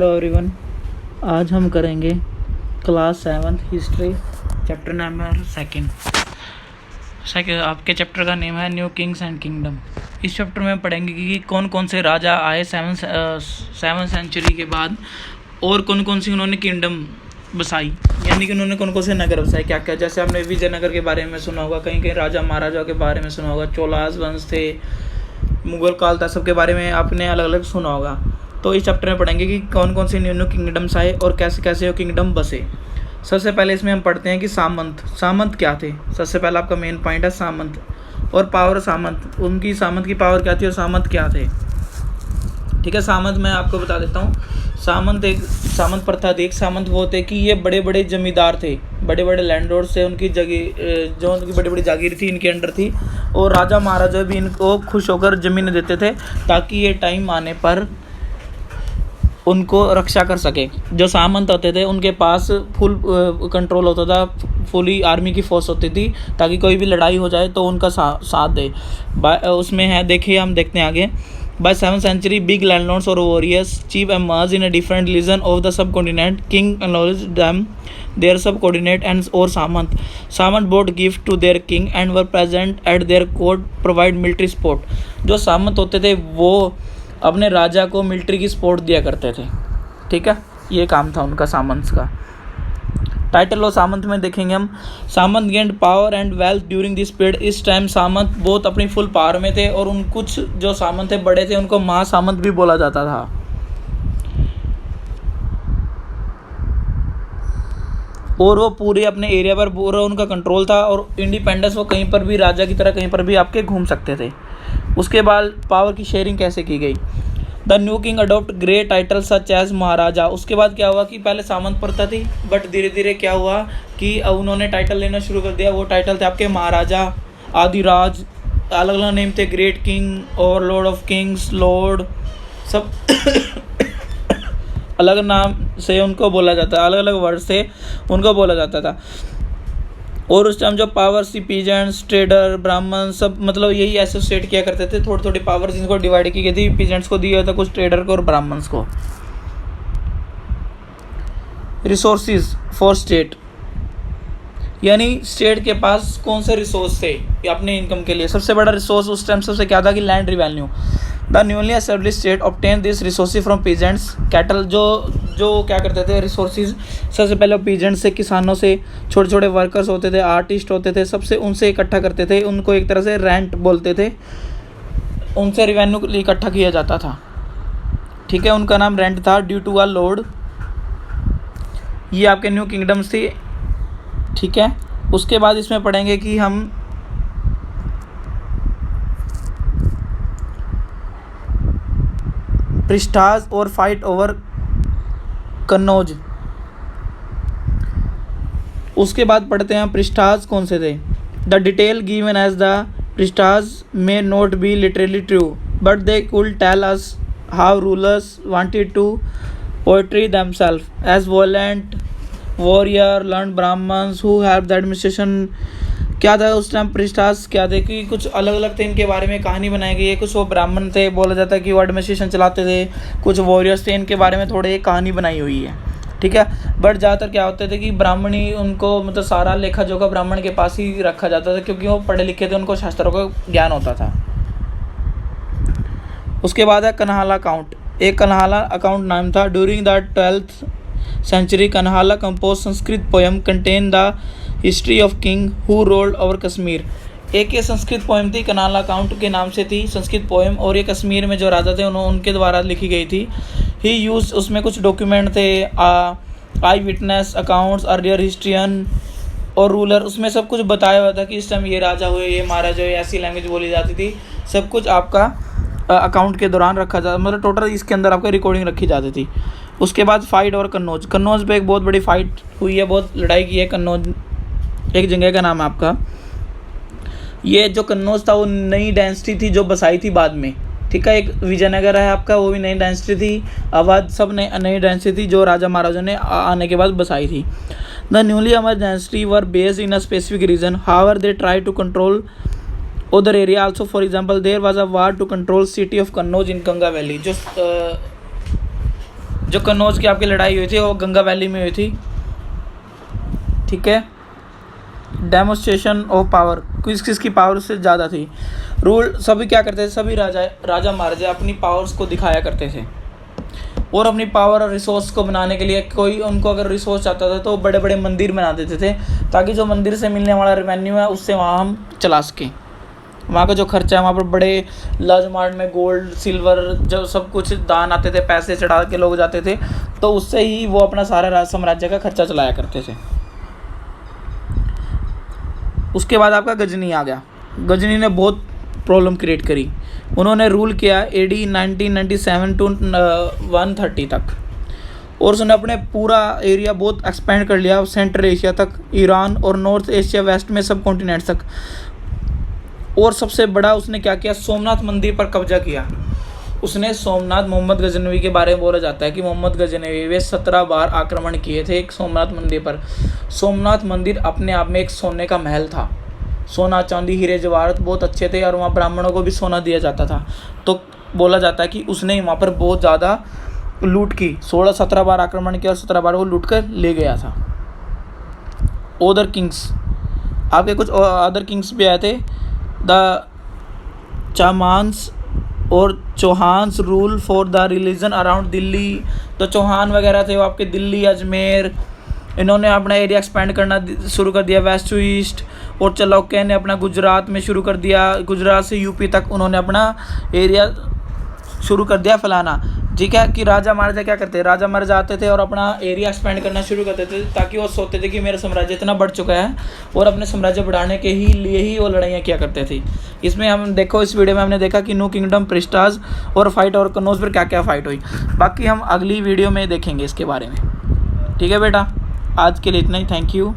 Hello everyone. आज हम करेंगे class 7 history chapter number second. आपके चैप्टर का नेम है न्यू किंग्स एंड किंगडम। इस चैप्टर में पढ़ेंगे कि कौन कौन से राजा आए 7 सेंचुरी के बाद और कौन कौन सी उन्होंने किंगडम बसाई, यानी कि उन्होंने कौन कौन से नगर बसाए क्या क्या। जैसे आपने विजयनगर के बारे में सुना होगा, कहीं कहीं राजा महाराजाओं के बारे में सुना होगा, चोलास वंश थे, मुगल काल था, सबके बारे में आपने अलग अलग सुना होगा। तो इस चैप्टर में पढ़ेंगे कि कौन कौन से न्यू न्यू किंगडम्स आए और कैसे कैसे वो किंगडम बसे। सबसे पहले इसमें हम पढ़ते हैं कि सामंत क्या थे। सबसे पहला आपका मेन पॉइंट है सामंत और पावर। सामंत की पावर क्या थी और सामंत क्या थे। ठीक है, सामंत मैं आपको बता देता हूँ। सामंत प्रथा थी। एक सामंत वो थे कि ये बड़े बड़े जमींदार थे, बड़े बड़े लैंडलॉर्ड से उनकी जगह जो उनकी बड़ी बड़ी जागीर थी इनके अंडर थी, और राजा महाराजा भी इनको खुश होकर ज़मीनें देते थे ताकि ये टाइम आने पर उनको रक्षा कर सके। जो सामंत होते थे उनके पास फुल कंट्रोल होता था, फुली आर्मी की फोर्स होती थी ताकि कोई भी लड़ाई हो जाए तो उनका साथ दे। उसमें है, देखिए हम देखते हैं आगे। By 7th century, big landlords or warriors chief emerged in a different region of the subcontinent. King acknowledged them their subordinate and or Samant. Samant brought gift to their king and were present at their court, provide military support. जो सामंत होते थे वो अपने राजा को military की support दिया करते थे। ठीक है, ये काम था उनका सामंत का। टाइटल ऑफ सामंत में देखेंगे हम। सामंत gained power and wealth during this period. इस टाइम सामंत बहुत अपनी फुल पावर में थे और उन कुछ जो सामंत थे बड़े थे उनको महासामंत भी बोला जाता था। और वो पूरे अपने एरिया पर पूरा उनका कंट्रोल था और इंडिपेंडेंस, वो कहीं पर भी राजा की तरह कहीं पर भी आपके घूम सकते थे। उसके बाद पावर की शेयरिंग कैसे की गई। The new king adopt great title such as maharaja. उसके बाद क्या हुआ कि पहले सामंत प्रथा थी, बट धीरे धीरे क्या हुआ कि उन्होंने टाइटल लेना शुरू कर दिया। वो टाइटल थे आपके महाराजा, आदिराज, अलग अलग नेम थे, ग्रेट किंग और लॉर्ड ऑफ किंग्स, लॉर्ड, सब अलग नाम से उनको बोला जाता, अलग अलग वर्ड से उनको बोला जाता था। और उस टाइम जो पावर सी पीजेंट्स, ट्रेडर, ब्राह्मण, सब मतलब यही एसोसिएट किया करते थे। थोड़ी थोड़ी पावर जिनको डिवाइड की गई थी, पीजेंट्स को दिया था, कुछ ट्रेडर को और ब्राह्मण्स को। रिसोर्सेज फॉर स्टेट, यानी स्टेट के पास कौन से रिसोर्स थे अपने इनकम के लिए। सबसे बड़ा रिसोर्स उस टाइम सबसे क्या था कि land revenue. The newly establish state obtain this resources from peasants, cattle, जो क्या करते थे रिसोर्सेज सबसे पहले पेजेंट्स से, किसानों से, छोटे छोटे वर्कर्स होते थे, आर्टिस्ट होते थे, सबसे उनसे इकट्ठा करते थे। उनको एक तरह से रेंट बोलते थे, उनसे रिवेन्यू इकट्ठा किया जाता था। ठीक है, उनका नाम रेंट था, ड्यू टू अ लॉर्ड। ये आपके न्यू किंगडम्स थी। ठीक है, उसके बाद इसमें पढ़ेंगे कि हम प्रिस्टाज और फाइट ओवर कन्नौज। उसके बाद पढ़ते हैं प्रिस्टाज कौन से थे। The detail given as the prashastis may not be literally true but they could tell us how rulers wanted to portray themselves as valiant warrior learn brahmins who help the administration. क्या था उस टाइम प्रिस्टास क्या थे कि कुछ अलग अलग थे, इनके बारे में कहानी बनाई गई है। कुछ वो ब्राह्मण थे, बोला जाता है कि वो एडमिनिस्ट्रेशन चलाते थे, कुछ वॉरियर्स थे, इनके बारे में थोड़े एक कहानी बनाई हुई है। ठीक है, बट ज़्यादातर क्या होते थे कि ब्राह्मण ही उनको, मतलब सारा लेखा जोखा ब्राह्मण के पास ही रखा जाता था क्योंकि वो पढ़े लिखे थे, उनको शास्त्रों का ज्ञान होता था। उसके बाद है कन्हाला अकाउंट। एक कन्हाला अकाउंट नाम था। ड्यूरिंग द 12th century कन्हाला compose Sanskrit poem contain the history of king who ruled over Kashmir. एक ये संस्कृत पोएम थी, कन्हाला अकाउंट के नाम से थी संस्कृत पोएम, और ये कश्मीर में जो राजा थे उनके द्वारा लिखी गई थी। ही यूज, उसमें कुछ डॉक्यूमेंट थे, आई विटनेस अकाउंट्स, अर्लियर हिस्ट्रियन और रूलर, उसमें सब कुछ बताया हुआ था कि इस टाइम ये राजा हुए, ये महाराजा हुए, ऐसी लैंग्वेज बोली जाती थी। सब कुछ आपका अकाउंट के दौरान रखा जाता, मतलब टोटल इसके अंदर आपका रिकॉर्डिंग रखी जाती थी। उसके बाद फाइट और कन्नौज पे एक बहुत बड़ी फाइट हुई है, बहुत लड़ाई की है। कन्नौज एक जगह का नाम है आपका। ये जो कन्नौज था वो नई डायनेस्टी थी जो बसाई थी बाद में। ठीक है, एक विजयनगर है आपका, वो भी नई डायनेस्टी थी। अवध, सब नई डायनेस्टी थी जो राजा महाराजा ने आने के बाद बसाई थी। The newly Amar dynasty were based in a specific region, however they try to control other area also. For example, there was a war to control city of Kannauj in Ganga Valley. जो जो कन्नौज की आपकी लड़ाई हुई थी वो Ganga valley में हुई थी, ठीक है। डेमोस्ट्रेशन ऑफ पावर, किस किस की पावर उससे ज़्यादा थी। रूल सभी क्या करते थे, सभी राजा महाराजा अपनी पावर्स को दिखाया करते थे, और अपनी पावर और रिसोर्स को बनाने के लिए कोई उनको अगर रिसोर्स चाहता था तो बड़े बड़े मंदिर बना देते थे, ताकि जो मंदिर से मिलने वाला रेवेन्यू है उससे वहाँ हम चला सकें। वहाँ का जो खर्चा है, वहाँ पर बड़े लाजमार्ट में गोल्ड सिल्वर जो सब कुछ दान आते थे, पैसे चढ़ा के लोग जाते थे, तो उससे ही वो अपना सारा साम्राज्य का खर्चा चलाया करते थे। उसके बाद आपका गजनी आ गया। गजनी ने बहुत प्रॉब्लम क्रिएट करी। उन्होंने रूल किया AD 1997 टू 130 तक, और उसने अपने पूरा एरिया बहुत एक्सपेंड कर लिया, सेंट्रल एशिया तक, ईरान और नॉर्थ एशिया वेस्ट में सब कॉन्टिनेंट तक। और सबसे बड़ा उसने क्या किया, सोमनाथ मंदिर पर कब्जा किया। उसने सोमनाथ, मोहम्मद गजनवी के बारे में बोला जाता है कि मोहम्मद गजनवी वे 17 बार आक्रमण किए थे एक सोमनाथ मंदिर पर। सोमनाथ मंदिर अपने आप में एक सोने का महल था, सोना चांदी हीरे जवाहरात बहुत अच्छे थे, और वहाँ ब्राह्मणों को भी सोना दिया जाता था। तो बोला जाता है कि उसने वहाँ पर बहुत ज़्यादा लूट की, 17 बार आक्रमण किया और 17 बार वो लूट कर ले गया था। अदर किंग्स, आपके कुछ अदर किंग्स भी आए थे। द चामान्स और Chauhans rule for the religion around Delhi. तो चौहान वगैरह थे वो आपके दिल्ली, अजमेर, इन्होंने अपना एरिया एक्सपेंड करना शुरू कर दिया वेस्ट टू ईस्ट। और चालुक्य ने अपना गुजरात में शुरू कर दिया, गुजरात से यूपी तक उन्होंने अपना एरिया शुरू कर दिया फैलाना, ठीक है। कि राजा महाराजा क्या करते, राजा महाराजा आते थे और अपना एरिया एक्सपेंड करना शुरू करते थे, ताकि वो सोचते थे कि मेरा साम्राज्य इतना बढ़ चुका है, और अपने साम्राज्य बढ़ाने के ही लिए ही वो लड़ाइयाँ किया करते थे। इसमें हम देखो, इस वीडियो में हमने देखा कि न्यू किंगडम, प्रिस्टाज और फाइट और कन्नौज पर क्या क्या फाइट हुई। बाकी हम अगली वीडियो में देखेंगे इसके बारे में, ठीक है बेटा। आज के लिए इतना ही, थैंक यू।